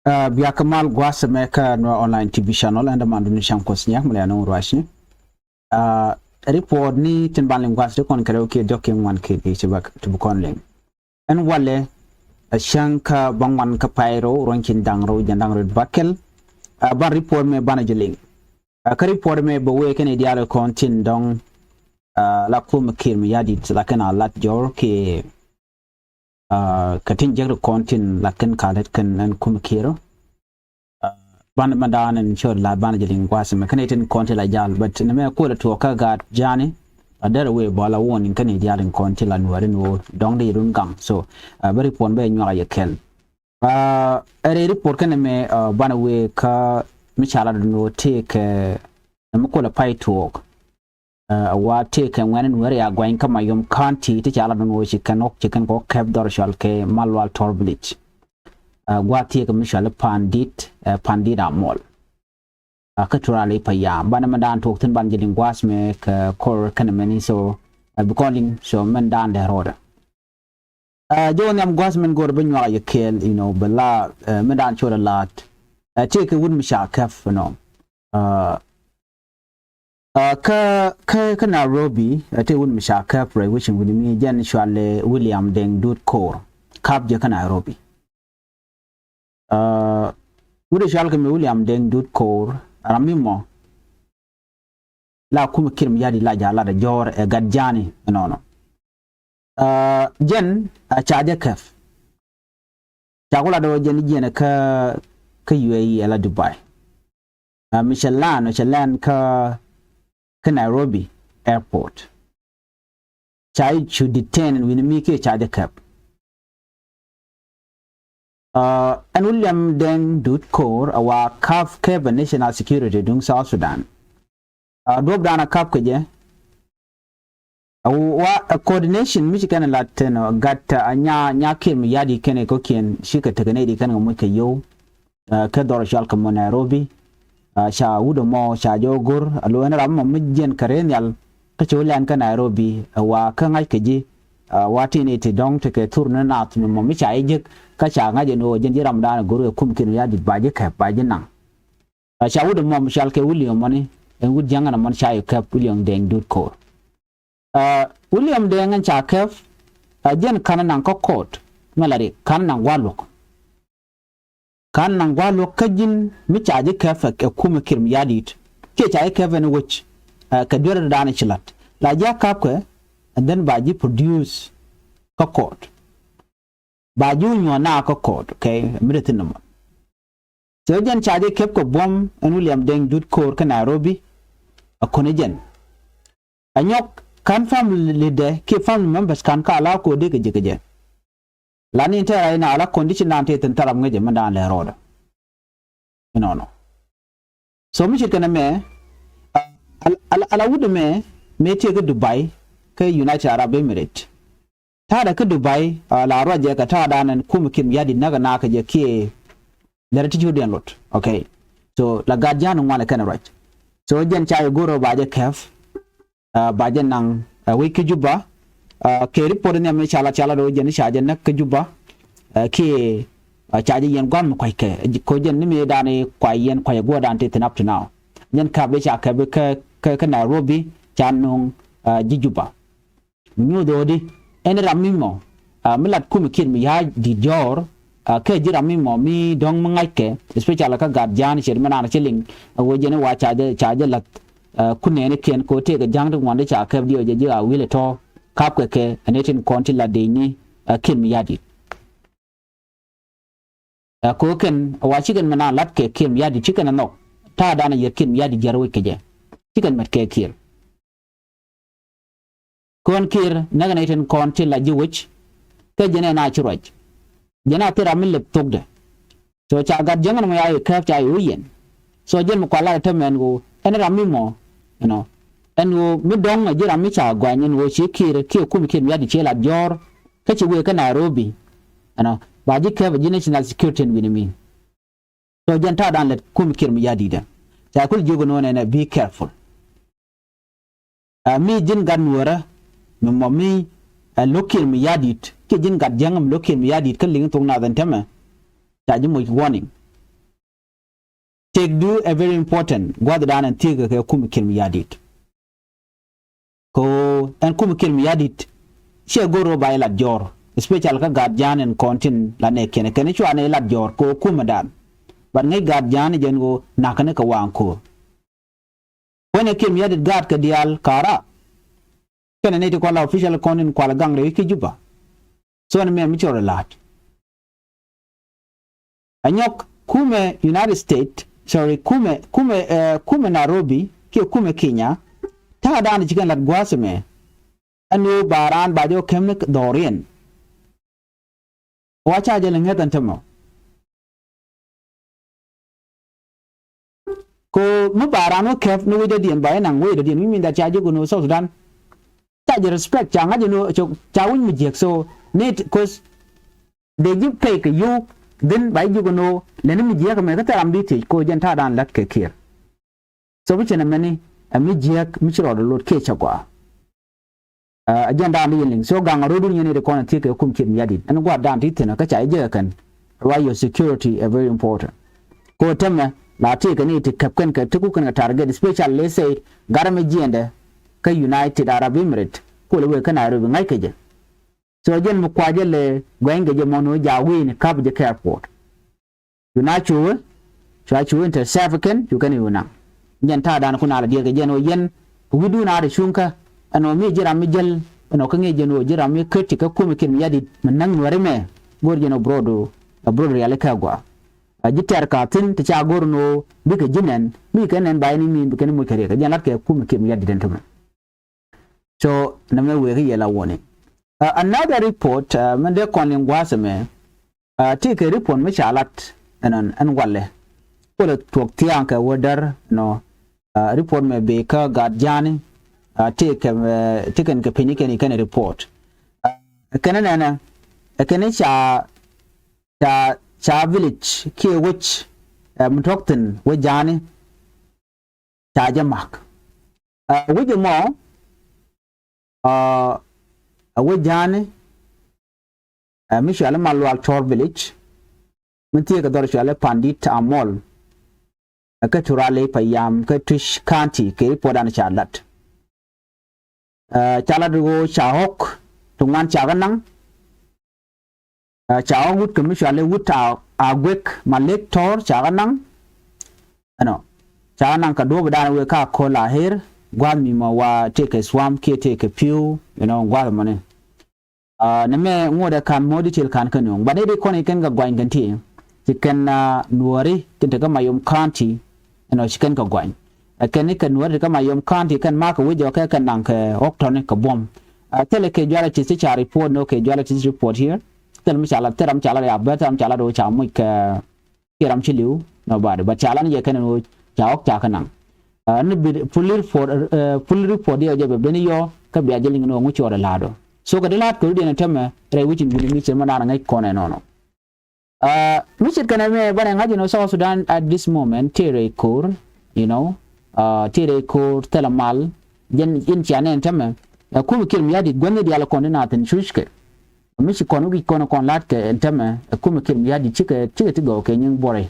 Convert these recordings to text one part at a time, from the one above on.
Biya kamal gwasa meka no online TV channel and mandu ni shankosnya mule no ruashi. Report ni tin banling gwasa kon karaoke joking one ke di chibak tubukon ling. En wale shanka bangwan ka pairo ronkin dangro jandangro bakel ban report me banajeling. Ka report me bawe ken ideal kontin dong la kum kir mi yadit la kana lat jor ke katin jagro kontin la ken kalet ken en kum kiro ban mandan en shod la banajeling gwasa me kanetin kontin la jal but ne me ko to ka gat jani adara we bala won kan ideal kontin la nuarin wo dong de run gang so bari pon be nyora yekel ere report kan me bana we ka michala no take ko la pai tuɔɔk wa take when Nuer ya going kama yom county ti chala no chicken ko kääp dor shal ke malwal torblich wa take mishal pandit amol ka turale pa ya bana mandan tok tin ban jidin gwas me ka kor kan meni so calling so mandan de roda jo nyam gwas men gor ban wa yekel bala mandan chora lat take wud misha kaf no ka Nairobi ate wun misha kääp re which wuni mi jan shwale William Deng dut kor kääp je ka Nairobi wude shwale ke William Deng dut kor ramimo la kuma kirim yadi la jala da jor gadjani no jen chaje kaf chagula do jen ka UAE ala Dubai Michelin ka Nairobi airport chai should detain and win me ke charge kääp and William Deng dut kor our kääp national security dung South Sudan dob dana kääp ke je wa coordination michigan latino gat nya kim yadi kene ko kien shika tegane di kan mo ke yo ka dor shal ka Nairobi sha wudo mo sha jogur alo en ram mo mjen karen yal ka cholan ka Nairobi wa ka ngai ke ji wati ne te dong te ke turna na tu mo mi cha ejek ka cha nga je no jen jiram da guru kum kin ya dit baje ka baje nan sha wudo mo shal ke William mani en wud janga na mon sha yo kääp William Deng dut kor William Deng en cha kääp jen kanan ko court melari kanan walok kan nan gwalo kajin mi caje kafa ke kuma kirim yadit ke caje kafa ne which ka dore da na chilat la ja kapka and then baji produce ka code baju nyo na ka code okay miretin no so jen caje kep ko bom en William Deng dut kor ka Nairobi akone jen anyok kan family de ke family members kan ka ala ko de ke je lani intera ina ala condition nante tentaram ngeje mandan le roda no so mi chikana me ala wudu me te ga Dubai ka United Arab Emirates ta da ka Dubai la roje ka ta da nan kuma kin yadi naga naka je ke latitude and lot okay so la gadjan wala kana right so jen chayo goro baje kef baje nan wiki juba ke report ne me chala do jen shaje nak ke juba ke chaje yen gon ko ke ko jen ni me dane kwa yen kwa go dan te up to now yen ka be cha ka be ka Nairobi chanung jijuba nyu do di en ramimo milat kum kin mi ya di jor ke jiramimo mi dong mangai ke especially ka gadjan sher manana chiling wo jen wa chaje lat kunne ne ken ko te ga jang de wonde cha ka dio je a wile to kääp ke anetin konti la deni kin mi yadi ko ken wa chicken mana lat ke kin mi yadi chicken no ta dana ye kin mi yadi jarwe ke je chicken met ke kir kon kir naga netin konti la jiwich ke jene na chiroj jena tira min lep togde so cha gad jangan mo ya kääp cha yen so jen mo kwala temen go en ramimo en wo mi dong jira mi cha gwanyen wo chi kir ke kum kin yadi chela jor ka chi we ka Nairobi baji kääp national security wini mi so jen ta dan let kum kin yadi da ta kul jugo no ne be careful mi jin gan wora mi mo mi lokir mi yadit ke jin gad jangam lokir mi yadit kan ling tong na dan tema ta ji mo warning take do a very important gwada dan an tiga ke kuumɛ kilm yadit ko en kuumɛ kilm yadit she goro ba ila jor special ka guardian en kontin la ne kene chwa ne ila jor ko kuumɛ dan but ngai guardian jen go nakane ka wanko when kilm yadit guard ka dial kara kene ne ko la official kontin kwala gangre ki juba so ne me chora lat anyok kuumɛ United States sorry kuumɛ Nairobi ke kuumɛ Kenya ta dan jikan lat gwasme anu baran bajo kemne dorien wacha je lenga tantamo ko mu barano kef no wede dien bae nang wede dien mi da chaje go no South Sudan ta je respect changa je no chawun mi jek so net cause they give take you then by you no leni mi jek me ka tarambi ti ko jen ta dan lat ke kiir so bi chena meni mi jek mi chiro do lot ke chakwa agenda mi yin so ganga rodu nyene de kona tike kuumɛ kilm yadit an gwa dan titena ka chai je kan why your security are very important ko temme la tike ni te kapkan ka tuku kan target special let's say garame jiende ka United Arab Emirates ko le ka Nairobi ngai keje so jen mu kwaje le gwenge je mono jawi ni kab je airport yunachu chachu inter African you can yuna nyen ta dan kuna la die jen o yen widu na da shunka ano mi jira mi jel ano kan nge no jira mi kati ka kuumɛ kilm yadit nan wari me gor jeno brodo yale ka gwa ajitar ka tin ta cha gor no bika jinen mi kanen bayni mi bika ni mu kare ka janat ka kuumɛ kilm yadit den tuma so na me we yela woni another report man de kon ngwasme take a report me chalat anan an walle ko tok tian ka wodar no report me be ka gadjani taken ka penny can report kanana kana cha village ke which mutokten wajani ta jamak wuje mo wajani mishal malwal tor village muntie ka dorshale pandit amol ka turale payam ka trish county ke podan chalat chala dugo chahok tungan chaganang chahok wut kemishale wut agwek malek tor chaganang ano chaganang ka do badan we ka kola her gwam mi ma wa take a swam ke take a pew gwam mane neme ngoda kan modi til kan kanong bade de kone ken ga gwain ganti chicken nuori tinta ga mayom county chicken ka gwain kan kan nuori ka mayom county kan maka wijo ka kan nang ka okton ka bom tele ke jwala chi cha report no ke jwala chi report here tel mi chala teram chala ya betam chala do cha mu ka kiram chiliu no bade ba chala ni kan no cha ok cha kanang ni full report dia je be ni yo ka bi ajeling no ngu chora lado so ka delat ko dina temme re wicin bi mi chema na ngai kone nono mi chit kana me bana ngaji no South Sudan at this moment tere kur tere kur telemal jen in chane temme kuumɛ kilm yadit gwenne dia la konde na ten shushke mi chi kono gi kono kon lat ke temme kuumɛ kilm yadit chike tigo ke nyin bore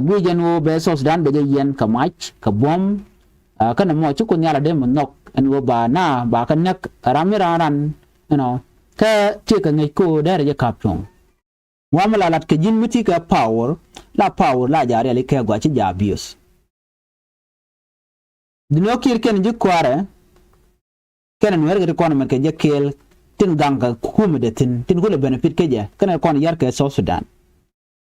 gwi jenu be South Sudan be yen ka mach ka bom kana mo chi ko nyala de mo nok en wo ba na ba kan nak ramiran ka chike ngai ko dare je kapong wamala lat ke jin miti ka power la jare le ke gwa chi jabius dino kir ken ji kware ken Nuer ga kono men ke je kel tin ganga kuumɛ de tin gole benefit ke je kana kono yar ke South Sudan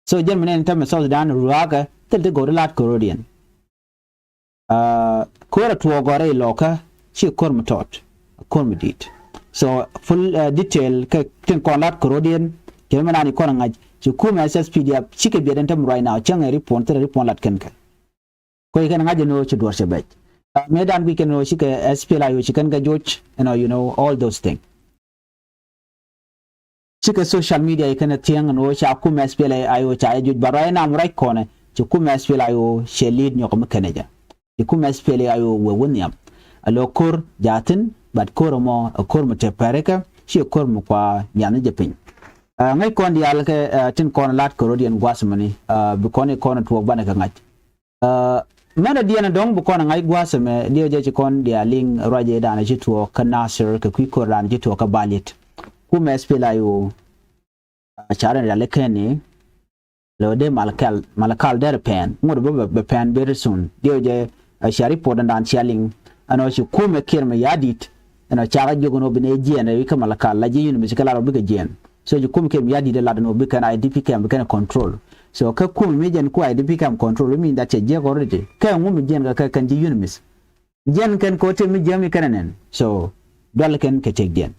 so jen menen tam South Sudan ruaga tel de gore lat korodian kora tuo gore loka chi korm tot korm dit so full detail ke tin kon lat korodian ke menani kono ngaj chi kuumɛ SSP dia chike bi den tam right now changa report lat ken ka ko ken ngaj no chi dor sebet medan we can no chike SPLA yo chicken ga joch all those things chike social media you can tiang no cha kuumɛ SPLA ayo cha juj barai na murai kone chi kuumɛ SPLA yo shelid nyoko mekeneja chi kuumɛ SPLA ayo wewonyam alo kor jatin bat kor mo kor mo tepareka chi kor mo kwa nyane jepin ngai kon dial ke tin kon lat korodian gwasmani bi kon tuo bana ka ngaj Mena dia na dong bukon ngai gwasa me dia je kon dia ling raje da na jituo ka nasir ka kwiko ran jituo ka balit Kuumɛ spela yo charan da lekene lo de malakal der pen ngod be pen very soon dia je shari podan dan chaling ano shi Kuumɛ kiir mayardit ana chaga jogono bine jien e ka malakal la jiyun mi sikala bi ga jien so ji Kuumɛ kiir mayardit la no bi kana IDP camp kana control so ka Kuumɛ mi jen ko IDP camp control mi da che je gorede ka ngum jen ka kan ji yunmis jen kan ko te mi jami kananen so dole kan ka che jen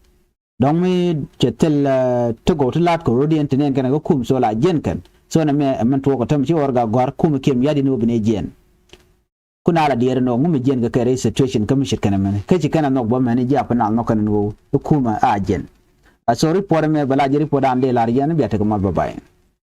dong mi chetel to go to lat ko rodi entenen kana ko Kuumɛ so la jen kan so na me man to ko tam ci warga gwar Kuumɛ kiir mayardit no bine jien kuna la diere no ngum jen ka kare situation kam shit kana men ka ci kana no bo men ji apana no kana no Kuumɛ a jen a so report me bala ji report an de la jen bi ta ko ma babai